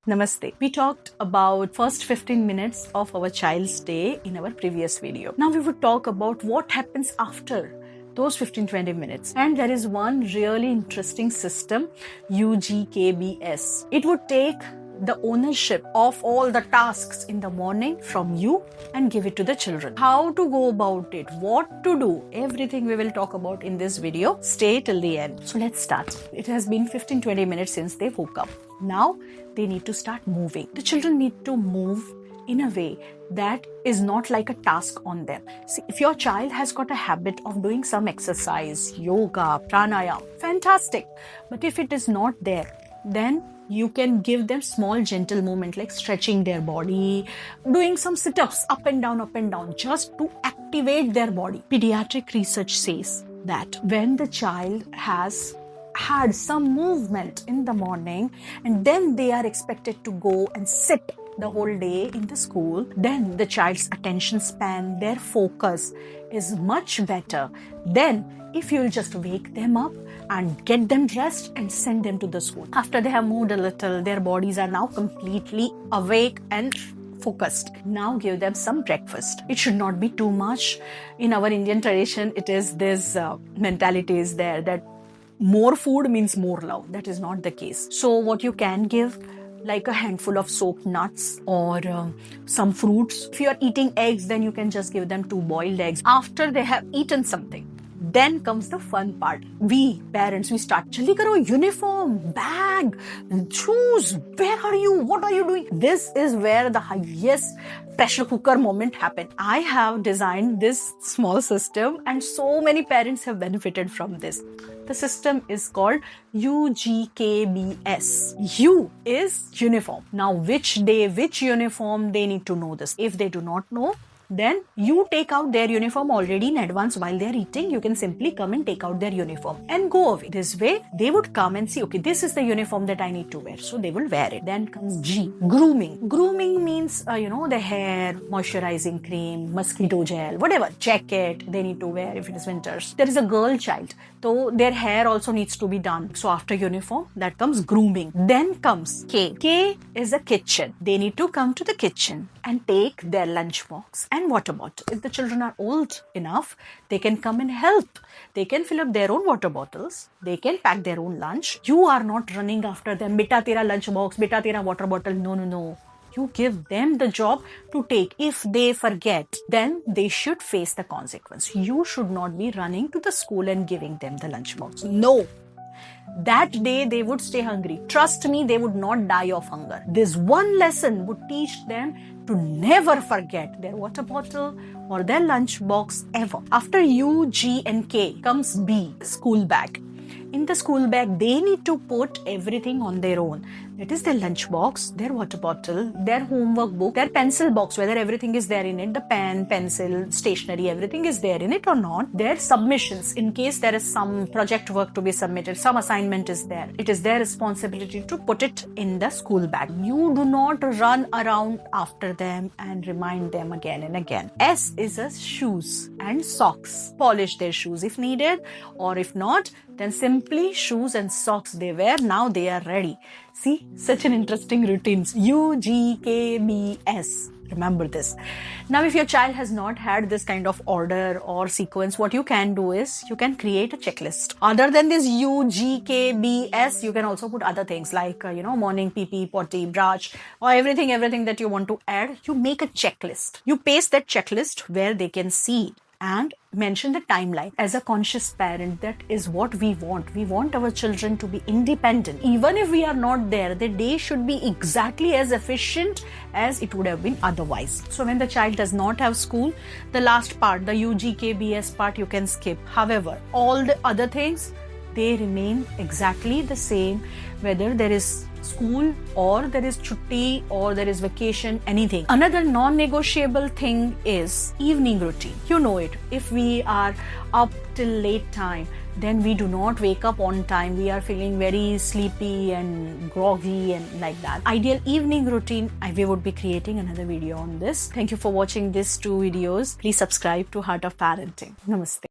Namaste. We talked about first 15 minutes of our child's day in our previous video. Now we would talk about what happens after those 15-20 minutes. And there is one really interesting system, UGKBS. It would take the ownership of all the tasks in the morning from you and give it to the children. How to go about it, what to do, everything we will talk about in this video. Stay till the end. So let's start. It has been 15-20 minutes since they woke up. Now they need to start moving. The children need to move in a way that is not like a task on them. See, if your child has got a habit of doing some exercise, yoga, pranayama, fantastic. But if it is not there, then you can give them small gentle movement like stretching their body, doing some sit-ups up and down, just to activate their body. Pediatric research says that when the child has had some movement in the morning and then they are expected to go and sit the whole day in the school, then the child's attention span, their focus is much better than if you'll just wake them up and get them dressed and send them to the school. After they have moved a little, their bodies are now completely awake and focused. Now give them some breakfast. It should not be too much. In our Indian tradition, it is this mentality is there that more food means more love. That is not the case. So what you can give, like a handful of soaked nuts or some fruits. If you are eating eggs, then you can just give them 2 boiled eggs. After they have eaten something, then comes the fun part. We parents, we start, jaldi karo, uniform, bag, shoes, where are you? What are you doing? This is where the highest pressure cooker moment happened. I have designed this small system and so many parents have benefited from this. The system is called UGKBS. U is uniform. Now, which day, which uniform, they need to know this. If they do not know, then you take out their uniform already in advance while they are eating. You can simply come and take out their uniform and go away. This way, they would come and see, okay, this is the uniform that I need to wear. So they will wear it. Then comes G, grooming. Grooming means, the hair, moisturizing cream, mosquito gel, whatever, jacket they need to wear if it is winters. There is a girl child, so their hair also needs to be done. So after uniform, that comes grooming. Then comes K. K is a kitchen. They need to come to the kitchen and take their lunchbox and water bottle. If the children are old enough, they can come and help. They can fill up their own water bottles. They can pack their own lunch. You are not running after them. Beta tera lunch box, beta tera water bottle. No. You give them the job to take. If they forget, then they should face the consequence. You should not be running to the school and giving them the lunchbox. No. That day they would stay hungry. Trust me, they would not die of hunger. This one lesson would teach them to never forget their water bottle or their lunch box ever. After U, G and K comes B, school bag. In the school bag, they need to put everything on their own. That is their lunch box, their water bottle, their homework book, their pencil box, whether everything is there in it, the pen, pencil, stationery, everything is there in it or not. Their submissions, in case there is some project work to be submitted, some assignment is there. It is their responsibility to put it in the school bag. You do not run around after them and remind them again and again. S is a shoes and socks. Polish their shoes if needed, or if not, then simply shoes and socks they wear. Now they are ready. See, such an interesting routines. UGKBS. Remember this. Now, if your child has not had this kind of order or sequence, what you can do is you can create a checklist. Other than this UGKBS, you can also put other things like, morning pee, potty, brush, or everything that you want to add. You make a checklist. You paste that checklist where they can see and mention the timeline. As a conscious parent, that is what we want. We want our children to be independent. Even if we are not there, the day should be exactly as efficient as it would have been otherwise. So when the child does not have school, the last part, the UGKBS part, you can skip. However, all the other things, they remain exactly the same, whether there is school or there is chutti or there is vacation, anything. Another non-negotiable thing is evening routine. You know it. If we are up till late time, then we do not wake up on time. We are feeling very sleepy and groggy and like that. Ideal evening routine, we would be creating another video on this. Thank you for watching these 2 videos. Please subscribe to Heart of Parenting. Namaste.